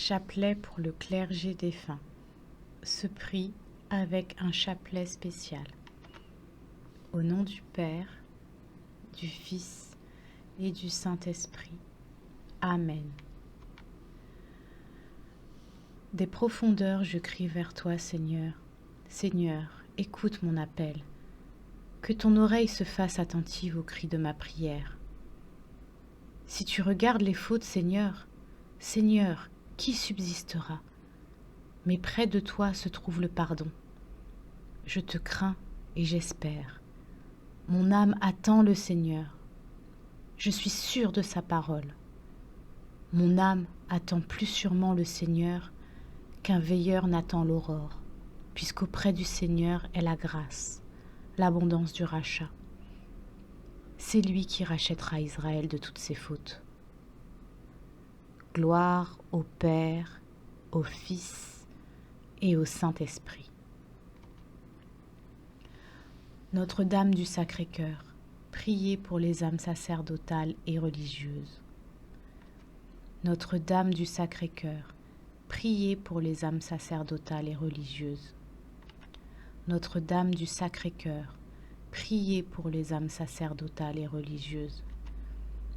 Chapelet pour le clergé défunt. Se prie avec un chapelet spécial. Au nom du Père, du Fils et du Saint-Esprit. Amen. Des profondeurs je crie vers toi, Seigneur. Seigneur, écoute mon appel. Que ton oreille se fasse attentive au cri de ma prière. Si tu regardes les fautes, Seigneur, Seigneur, qui subsistera? Mais près de toi se trouve le pardon. Je te crains et j'espère. Mon âme attend le Seigneur. Je suis sûr de sa parole. Mon âme attend plus sûrement le Seigneur qu'un veilleur n'attend l'aurore, puisqu'auprès du Seigneur est la grâce, l'abondance du rachat. C'est lui qui rachètera Israël de toutes ses fautes. Gloire au Père, au Fils et au Saint-Esprit. Notre-Dame du Sacré-Cœur, priez pour les âmes sacerdotales et religieuses. Notre-Dame du Sacré-Cœur, priez pour les âmes sacerdotales et religieuses. Notre-Dame du Sacré-Cœur, priez pour les âmes sacerdotales et religieuses.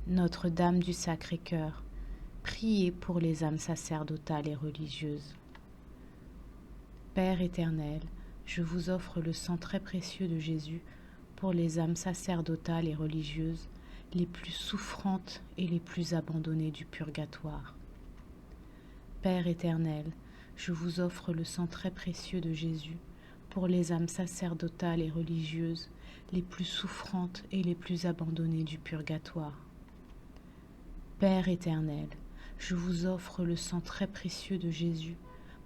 Notre-Dame du Sacré-Cœur, priez pour les âmes sacerdotales et religieuses. Père éternel, je vous offre le sang très précieux de Jésus pour les âmes sacerdotales et religieuses les plus souffrantes et les plus abandonnées du purgatoire. Père éternel, je vous offre le sang très précieux de Jésus pour les âmes sacerdotales et religieuses les plus souffrantes et les plus abandonnées du purgatoire. Père éternel, je vous offre le sang très précieux de Jésus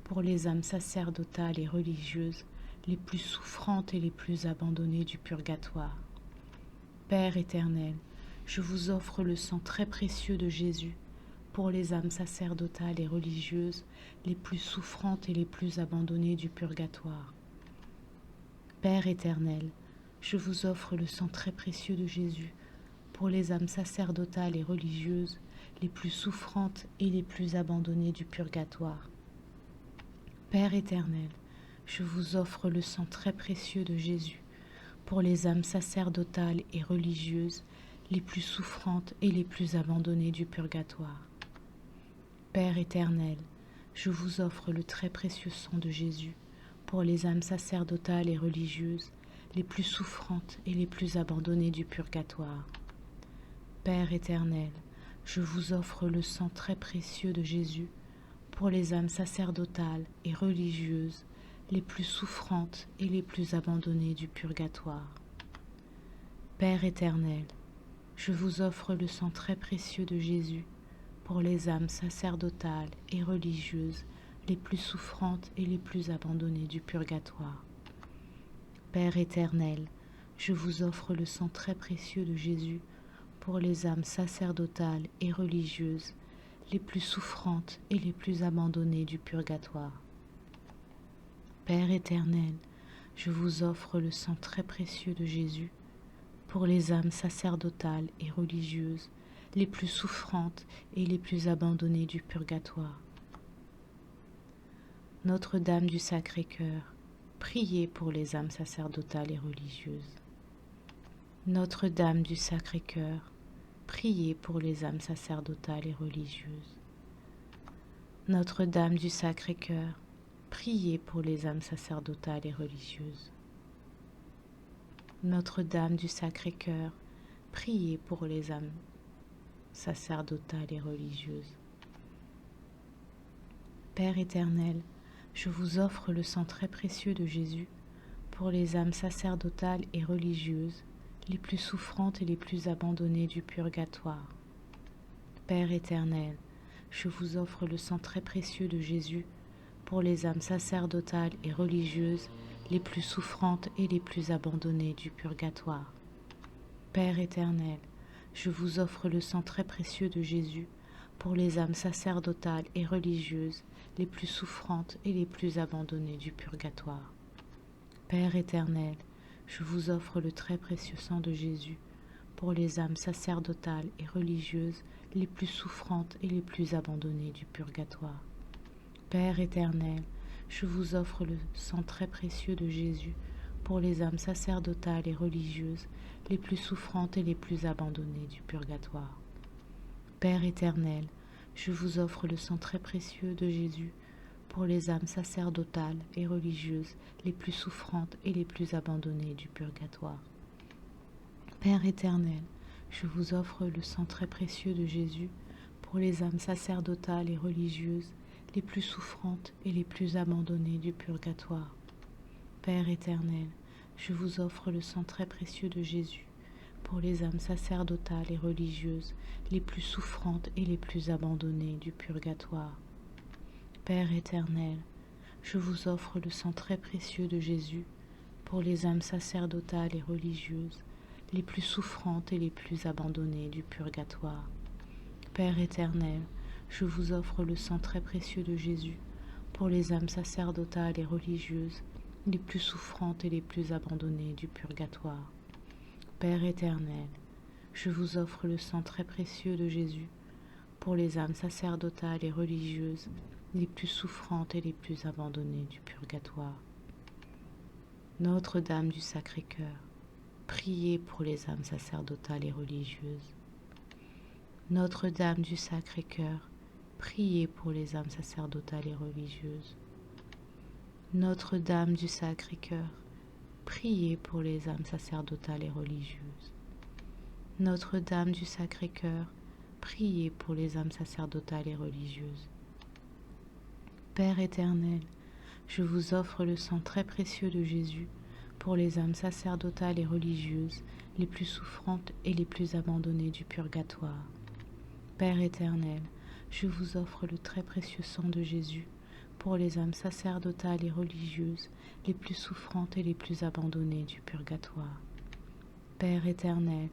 pour les âmes sacerdotales et religieuses les plus souffrantes et les plus abandonnées du purgatoire. Père éternel, je vous offre le sang très précieux de Jésus pour les âmes sacerdotales et religieuses les plus souffrantes et les plus abandonnées du purgatoire. Père éternel, je vous offre le sang très précieux de Jésus pour les âmes sacerdotales et religieuses les plus souffrantes et les plus abandonnées du purgatoire. Père éternel, je vous offre le sang très précieux de Jésus pour les âmes sacerdotales et religieuses les plus souffrantes et les plus abandonnées du purgatoire. Père éternel, je vous offre le très précieux sang de Jésus pour les âmes sacerdotales et religieuses les plus souffrantes et les plus abandonnées du purgatoire. Père éternel, je vous offre le sang très précieux de Jésus pour les âmes sacerdotales et religieuses les plus souffrantes et les plus abandonnées du purgatoire. Père éternel, je vous offre le sang très précieux de Jésus pour les âmes sacerdotales et religieuses les plus souffrantes et les plus abandonnées du purgatoire. Père éternel, je vous offre le sang très précieux de Jésus pour les âmes sacerdotales et religieuses les plus souffrantes et les plus abandonnées du purgatoire. Père éternel, je vous offre le sang très précieux de Jésus pour les âmes sacerdotales et religieuses les plus souffrantes et les plus abandonnées du purgatoire. Notre-Dame du Sacré-Cœur, priez pour les âmes sacerdotales et religieuses. Notre-Dame du Sacré-Cœur, priez pour les âmes sacerdotales et religieuses. Notre-Dame du Sacré-Cœur, priez pour les âmes sacerdotales et religieuses. Notre-Dame du Sacré-Cœur, priez pour les âmes sacerdotales et religieuses. Père éternel, je vous offre le sang très précieux de Jésus pour les âmes sacerdotales et religieuses les plus souffrantes et les plus abandonnées du purgatoire. Père éternel, je vous offre le sang très précieux de Jésus pour les âmes sacerdotales et religieuses les plus souffrantes et les plus abandonnées du purgatoire. Père éternel, je vous offre le sang très précieux de Jésus pour les âmes sacerdotales et religieuses les plus souffrantes et les plus abandonnées du purgatoire. Père éternel, je vous offre le très précieux sang de Jésus pour les âmes sacerdotales et religieuses les plus souffrantes et les plus abandonnées du purgatoire. Père éternel, je vous offre le sang très précieux de Jésus pour les âmes sacerdotales et religieuses les plus souffrantes et les plus abandonnées du purgatoire. Père éternel, je vous offre le sang très précieux de Jésus pour les âmes sacerdotales et religieuses les plus souffrantes et les plus abandonnées du purgatoire. Père éternel, je vous offre le sang très précieux de Jésus pour les âmes sacerdotales et religieuses les plus souffrantes et les plus abandonnées du purgatoire. Père éternel, je vous offre le sang très précieux de Jésus pour les âmes sacerdotales et religieuses les plus souffrantes et les plus abandonnées du purgatoire. Père éternel, je vous offre le sang très précieux de Jésus pour les âmes sacerdotales et religieuses les plus souffrantes et les plus abandonnées du purgatoire. Père éternel, je vous offre le sang très précieux de Jésus pour les âmes sacerdotales et religieuses les plus souffrantes et les plus abandonnées du purgatoire. Père éternel, je vous offre le sang très précieux de Jésus pour les âmes sacerdotales et religieuses les plus souffrantes et les plus abandonnées du purgatoire. Notre-Dame du Sacré-Cœur, priez pour les âmes sacerdotales et religieuses. Notre-Dame du Sacré-Cœur, priez pour les âmes sacerdotales et religieuses. Notre-Dame du Sacré-Cœur, priez pour les âmes sacerdotales et religieuses. Notre-Dame du Sacré-Cœur, priez pour les âmes sacerdotales et religieuses. Père éternel, je vous offre le sang très précieux de Jésus pour les âmes sacerdotales et religieuses les plus souffrantes et les plus abandonnées du purgatoire. Père éternel, je vous offre le très précieux sang de Jésus pour les âmes sacerdotales et religieuses les plus souffrantes et les plus abandonnées du purgatoire. Père éternel,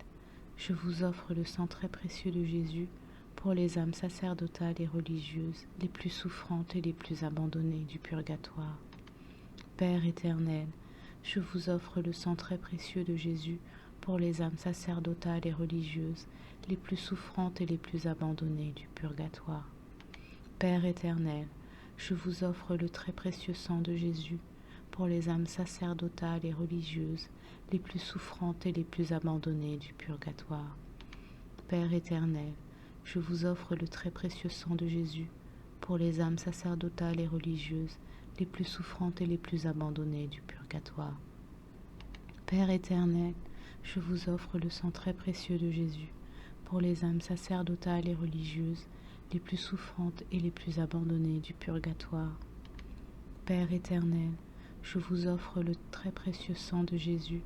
je vous offre le sang très précieux de Jésus pour les âmes sacerdotales et religieuses les plus souffrantes et les plus abandonnées du purgatoire. Père éternel, je vous offre le sang très précieux de Jésus pour les âmes sacerdotales et religieuses les plus souffrantes et les plus abandonnées du purgatoire. Père éternel, je vous offre le très précieux sang de Jésus pour les âmes sacerdotales et religieuses les plus souffrantes et les plus abandonnées du purgatoire. Père éternel, je vous offre le très précieux sang de Jésus pour les âmes sacerdotales et religieuses les plus souffrantes et les plus abandonnées du purgatoire. Père éternel, je vous offre le sang très précieux de Jésus pour les âmes sacerdotales et religieuses les plus souffrantes et les plus abandonnées du purgatoire. Père éternel, je vous offre le très précieux sang de Jésus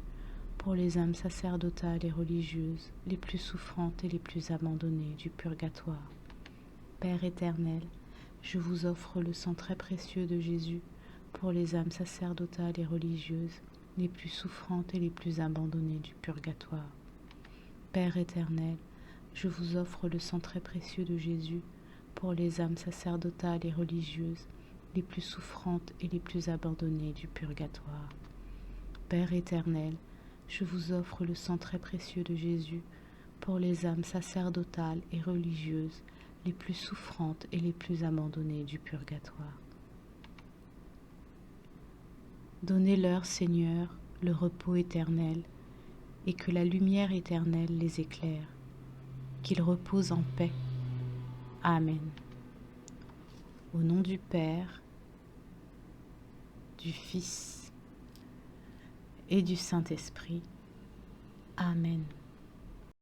pour les âmes sacerdotales et religieuses les plus souffrantes et les plus abandonnées du purgatoire. Père éternel, je vous offre le sang très précieux de Jésus pour les âmes sacerdotales et religieuses les plus souffrantes et les plus abandonnées du purgatoire. Père éternel, je vous offre le sang très précieux de Jésus pour les âmes sacerdotales et religieuses les plus souffrantes et les plus abandonnées du purgatoire. Père éternel, je vous offre le sang très précieux de Jésus pour les âmes sacerdotales et religieuses les plus souffrantes et les plus abandonnées du purgatoire. Donnez-leur, Seigneur, le repos éternel, et que la lumière éternelle les éclaire, qu'ils reposent en paix. Amen. Au nom du Père, du Fils et du Saint-Esprit. Amen.